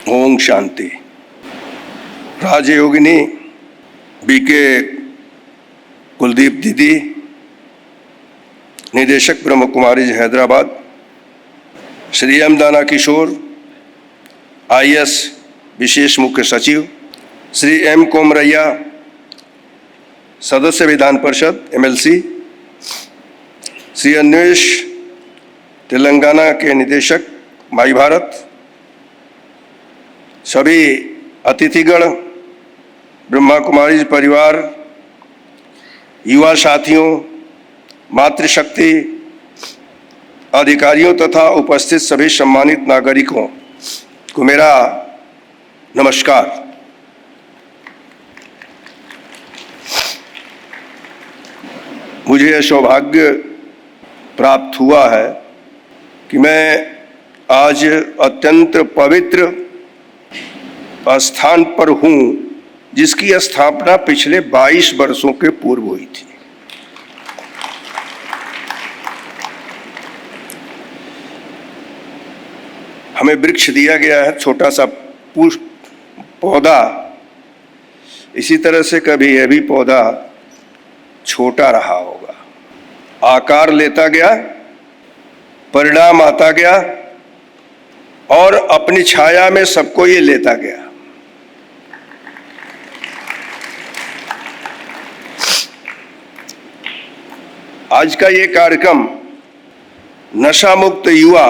ओम शांति। राजयोगिनी BK Kuldeep दीदी, निदेशक ब्रह्म Kumaris Hyderabad, Shri M दाना किशोर, IAS विशेष मुख्य सचिव, श्री M कोमरैया, सदस्य विधान परिषद MLC, श्री अन्वेश, तेलंगाना के निदेशक माई भारत, सभी अतिथिगण, ब्रह्मा कुमारी परिवार, युवा साथियों, मातृशक्ति अधिकारियों तथा उपस्थित सभी सम्मानित नागरिकों को मेरा नमस्कार। मुझे यह सौभाग्य प्राप्त हुआ है कि मैं आज अत्यंत पवित्र स्थान पर हूं, जिसकी स्थापना पिछले 22 वर्षों के पूर्व हुई थी। हमें वृक्ष दिया गया है, छोटा सा पौधा, इसी तरह से कभी यह भी पौधा छोटा रहा होगा, आकार लेता गया, परिणाम आता गया और अपनी छाया में सबको ये लेता गया। आज का ये कार्यक्रम नशा मुक्त युवा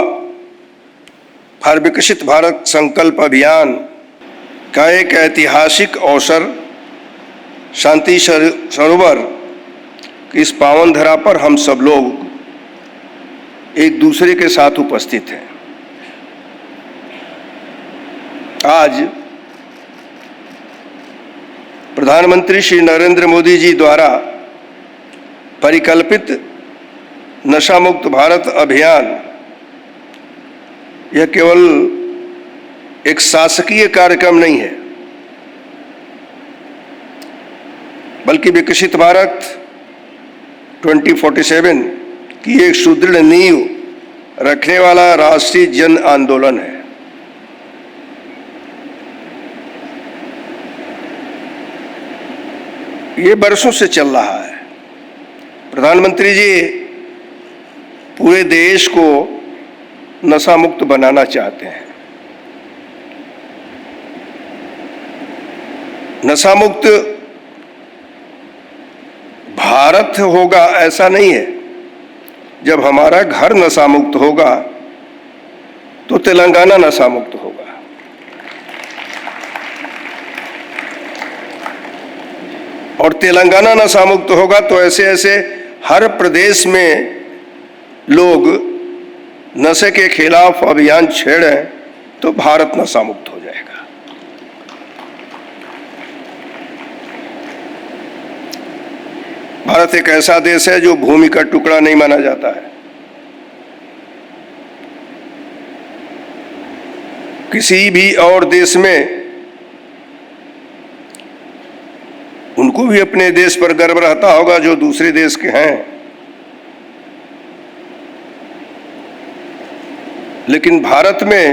फॉर विकसित भारत संकल्प अभियान का एक ऐतिहासिक अवसर, शांति सरोवर की इस पावन धरा पर हम सब लोग एक दूसरे के साथ उपस्थित हैं। आज प्रधानमंत्री श्री नरेंद्र मोदी जी द्वारा परिकल्पित नशा मुक्त भारत अभियान यह केवल एक शासकीय कार्यक्रम नहीं है, बल्कि विकसित भारत 2047 की एक सुदृढ़ नींव रखने वाला राष्ट्रीय जन आंदोलन है। ये बरसों से चल रहा है। प्रधानमंत्री जी पूरे देश को नशा मुक्त बनाना चाहते हैं। नशा मुक्त भारत होगा ऐसा नहीं है। जब हमारा घर नशा मुक्त होगा तो तेलंगाना नशा मुक्त होगा। और तेलंगाना नशा मुक्त होगा तो ऐसे ऐसे हर प्रदेश में लोग नशे के खिलाफ अभियान छेड़ें तो भारत नशा मुक्त हो जाएगा। भारत एक ऐसा देश है जो भूमि का टुकड़ा नहीं माना जाता है। किसी भी और देश में उनको भी अपने देश पर गर्व रहता होगा जो दूसरे देश के हैं, लेकिन भारत में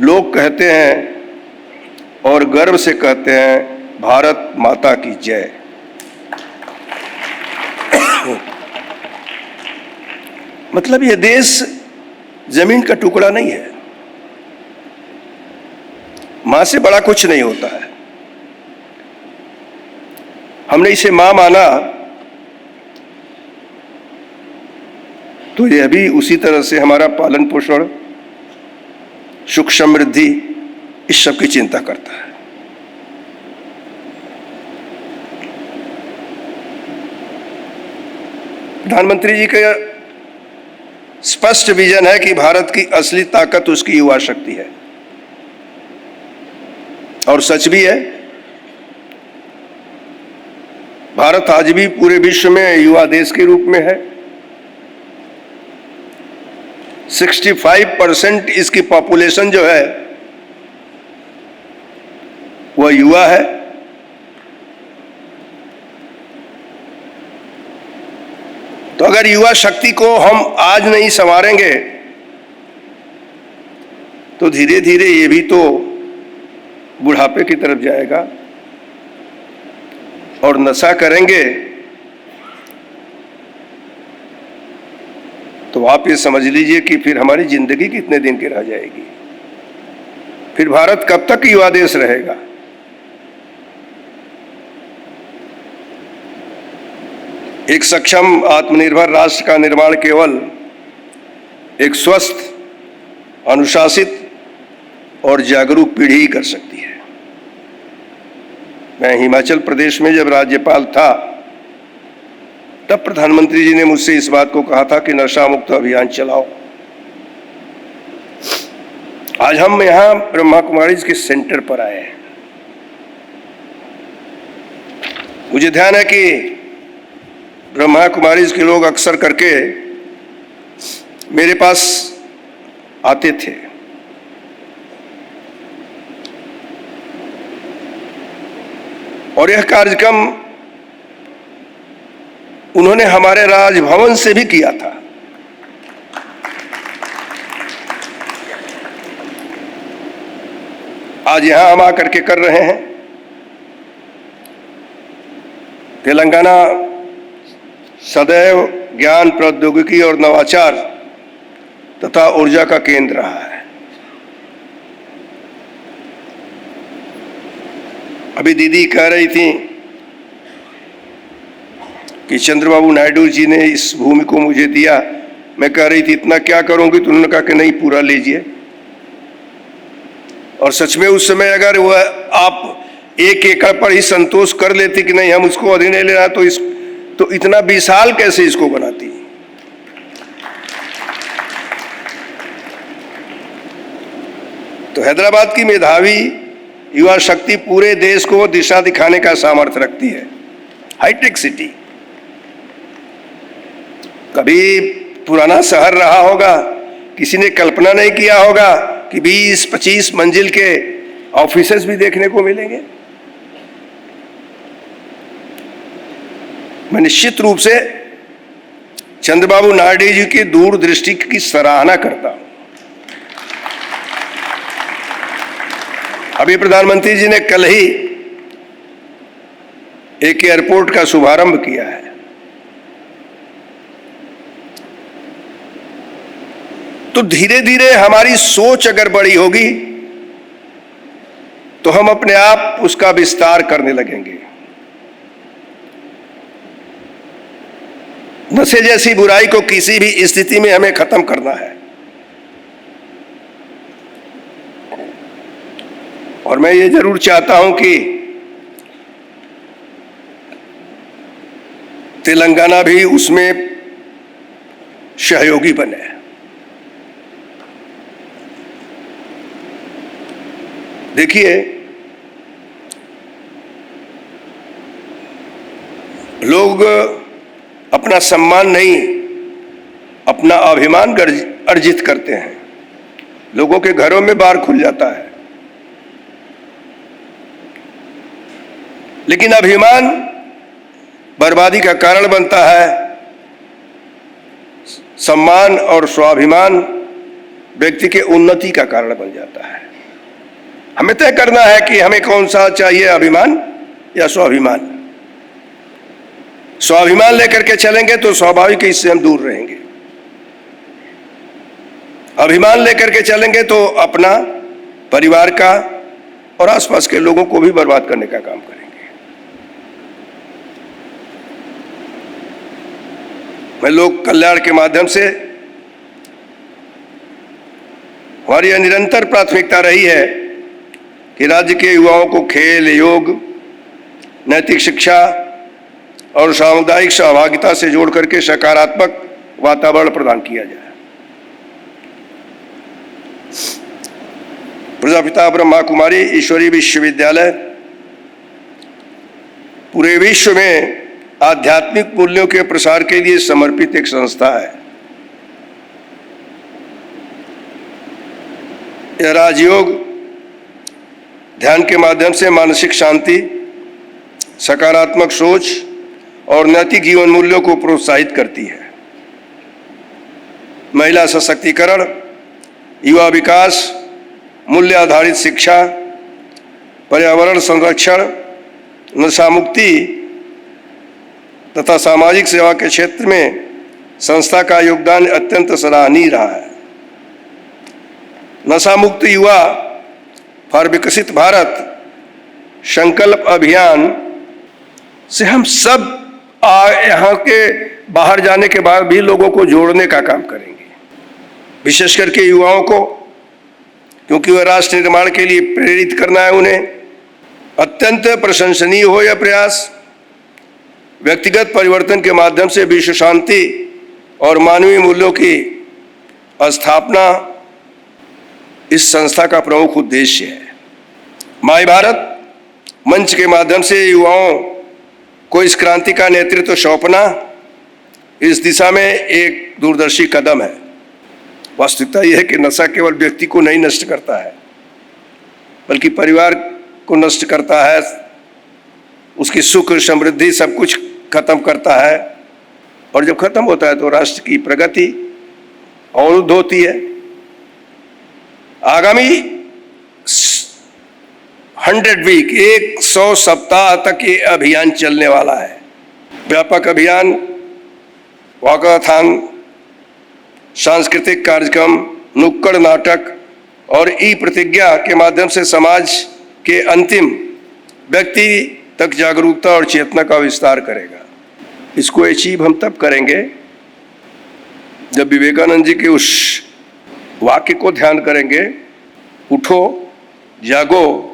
लोग कहते हैं और गर्व से कहते हैं, भारत माता की जय। मतलब ये देश जमीन का टुकड़ा नहीं है। मां से बड़ा कुछ नहीं होता है। हमने इसे मां माना तो यह भी उसी तरह से हमारा पालन पोषण, सुख समृद्धि, इस सब की चिंता करता है। प्रधानमंत्री जी का स्पष्ट विजन है कि भारत की असली ताकत उसकी युवा शक्ति है, और सच भी है। भारत आज भी पूरे विश्व में युवा देश के रूप में है। 65% इसकी पॉपुलेशन जो है वह युवा है। तो अगर युवा शक्ति को हम आज नहीं संवारेंगे तो तो धीरे धीरे ये भी तो बुढ़ापे की तरफ जाएगा, और नशा करेंगे तो आप ये समझ लीजिए कि फिर हमारी जिंदगी कितने दिन की रह जाएगी। फिर भारत कब तक युवा देश रहेगा? एक सक्षम आत्मनिर्भर राष्ट्र का निर्माण केवल एक स्वस्थ, अनुशासित और जागरूक पीढ़ी ही कर सकती है। मैं हिमाचल प्रदेश में जब राज्यपाल था तब प्रधानमंत्री जी ने मुझसे इस बात को कहा था कि नशा मुक्त अभियान चलाओ। आज हम यहां ब्रह्मा कुमारीज के सेंटर पर आए हैं। मुझे ध्यान है कि ब्रह्मा कुमारीज के लोग अक्सर करके मेरे पास आते थे। और यह कार्यक्रम उन्होंने हमारे राजभवन से भी किया था। आज यहां हम आकर के कर रहे हैं। तेलंगाना सदैव ज्ञान, प्रौद्योगिकी और नवाचार तथा ऊर्जा का केंद्र रहा है। अभी दीदी कह रही थी कि चंद्रबाबू नायडू जी ने इस भूमि को मुझे दिया। मैं कह रही थी इतना क्या करूंगी, तो उन्होंने कहा कि नहीं, पूरा लीजिए। और सच में उस समय अगर वह आप 1 एकड़ पर ही संतोष कर लेती कि नहीं हम उसको अधिक नहीं लेना, तो इतना विशाल कैसे इसको बनाती। तो हैदराबाद की मेधावी युवा शक्ति पूरे देश को दिशा दिखाने का सामर्थ्य रखती है। हाईटेक सिटी कभी पुराना शहर रहा होगा, किसी ने कल्पना नहीं किया होगा कि 20-25 मंजिल के ऑफिसेस भी देखने को मिलेंगे। मैं निश्चित रूप से चंद्रबाबू नायडू जी की दूरदृष्टि की सराहना करता हूं। अभी प्रधानमंत्री जी ने कल ही एक एयरपोर्ट का शुभारंभ किया है। तो धीरे धीरे हमारी सोच अगर बड़ी होगी तो हम अपने आप उसका विस्तार करने लगेंगे। नशे जैसी बुराई को किसी भी स्थिति में हमें खत्म करना है। और मैं ये जरूर चाहता हूं कि तेलंगाना भी उसमें सहयोगी बने। देखिए, लोग अपना सम्मान नहीं, अपना अभिमान अर्जित करते हैं। लोगों के घरों में बार खुल जाता है, लेकिन अभिमान बर्बादी का कारण बनता है। सम्मान और स्वाभिमान व्यक्ति के उन्नति का कारण बन जाता है। हमें तय करना है कि हमें कौन सा चाहिए, अभिमान या स्वाभिमान। स्वाभिमान लेकर के चलेंगे तो स्वाभाविक इससे हम दूर रहेंगे। अभिमान लेकर के चलेंगे तो अपना, परिवार का और आसपास के लोगों को भी बर्बाद करने का काम करेंगे। मैं लोक कल्याण के माध्यम से, हमारी यह निरंतर प्राथमिकता रही है कि राज्य के युवाओं को खेल, योग, नैतिक शिक्षा और सामुदायिक सहभागिता से जोड़ करके सकारात्मक वातावरण प्रदान किया जाए। प्रजापिता ब्रह्मा कुमारी ईश्वरीय विश्वविद्यालय पूरे विश्व में आध्यात्मिक मूल्यों के प्रसार के लिए समर्पित एक संस्था है। यह राजयोग ध्यान के माध्यम से मानसिक शांति, सकारात्मक सोच और नैतिक जीवन मूल्यों को प्रोत्साहित करती है। महिला सशक्तिकरण, युवा विकास मूल्य आधारित शिक्षा, पर्यावरण संरक्षण, नशा मुक्ति तथा सामाजिक सेवा के क्षेत्र में संस्था का योगदान अत्यंत सराहनीय रहा है। नशा मुक्त युवा फॉर विकसित भारत संकल्प अभियान से हम सब यहाँ के बाहर जाने के बाद भी लोगों को जोड़ने का काम करेंगे, विशेष करके युवाओं को, क्योंकि वह राष्ट्र निर्माण के लिए प्रेरित करना है उन्हें। अत्यंत प्रशंसनीय हो यह प्रयास। व्यक्तिगत परिवर्तन के माध्यम से विश्व शांति और मानवीय मूल्यों की स्थापना इस संस्था का प्रमुख उद्देश्य है। माय भारत मंच के माध्यम से युवाओं को इस क्रांति का नेतृत्व सौंपना इस दिशा में एक दूरदर्शी कदम है। वास्तविकता यह है कि नशा केवल व्यक्ति को नहीं नष्ट करता है, बल्कि परिवार को नष्ट करता है, उसकी सुख समृद्धि सब कुछ खत्म करता है, और जब खत्म होता है तो राष्ट्र की प्रगति अवरुद्ध होती है। आगामी 100 वीक 100 सप्ताह तक ये अभियान चलने वाला है। व्यापक अभियान, वॉकाथॉन, सांस्कृतिक कार्यक्रम, नुक्कड़ नाटक और ई प्रतिज्ञा के माध्यम से समाज के अंतिम व्यक्ति तक जागरूकता और चेतना का विस्तार करेगा। इसको अचीव हम तब करेंगे जब विवेकानंद जी के उस वाक्य को ध्यान करेंगे, उठो, जागो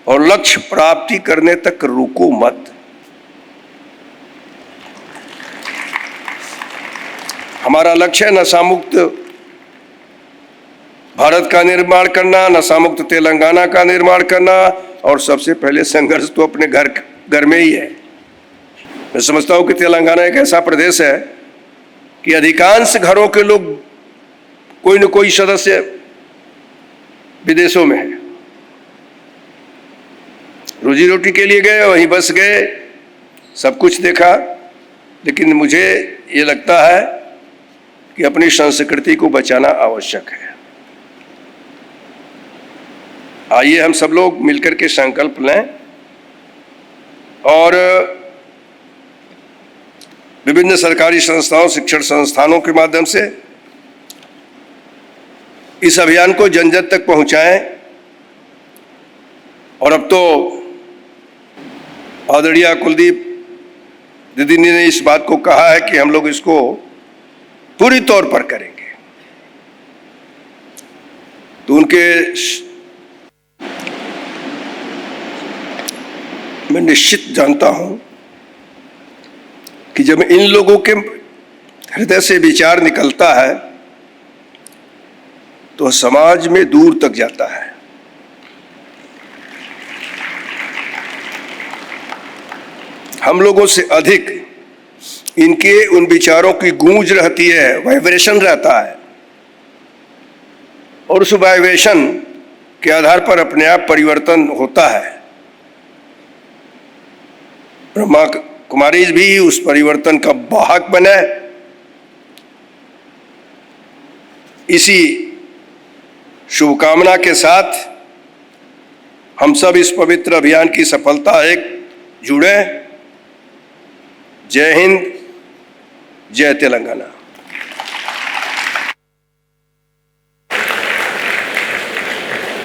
और लक्ष्य प्राप्ति करने तक रुको मत। हमारा लक्ष्य है नशा मुक्त भारत का निर्माण करना, नशा मुक्त तेलंगाना का निर्माण करना, और सबसे पहले संघर्ष तो अपने घर में ही है। मैं समझता हूं कि तेलंगाना एक ऐसा प्रदेश है कि अधिकांश घरों के लोग कोई न कोई सदस्य विदेशों में है, रोजी रोटी के लिए गए, वहीं बस गए, सब कुछ देखा, लेकिन मुझे ये लगता है कि अपनी संस्कृति को बचाना आवश्यक है। आइए हम सब लोग मिलकर के संकल्प लें और विभिन्न सरकारी संस्थाओं, शिक्षण संस्थानों के माध्यम से इस अभियान को जन जन तक पहुंचाएं। और अब तो आदरणीय कुलदीप दीदी ने इस बात को कहा है कि हम लोग इसको पूरी तौर पर करेंगे, तो उनके मैं निश्चित जानता हूं कि जब इन लोगों के हृदय से विचार निकलता है तो समाज में दूर तक जाता है। हम लोगों से अधिक इनके उन विचारों की गूंज रहती है, वाइब्रेशन रहता है, और उस वाइब्रेशन के आधार पर अपने आप परिवर्तन होता है। ब्रह्मा कुमारी भी उस परिवर्तन का वाहक बने। इसी शुभकामना के साथ हम सब इस पवित्र अभियान की सफलता एक जुड़े। जय हिंद, जय तेलंगाना।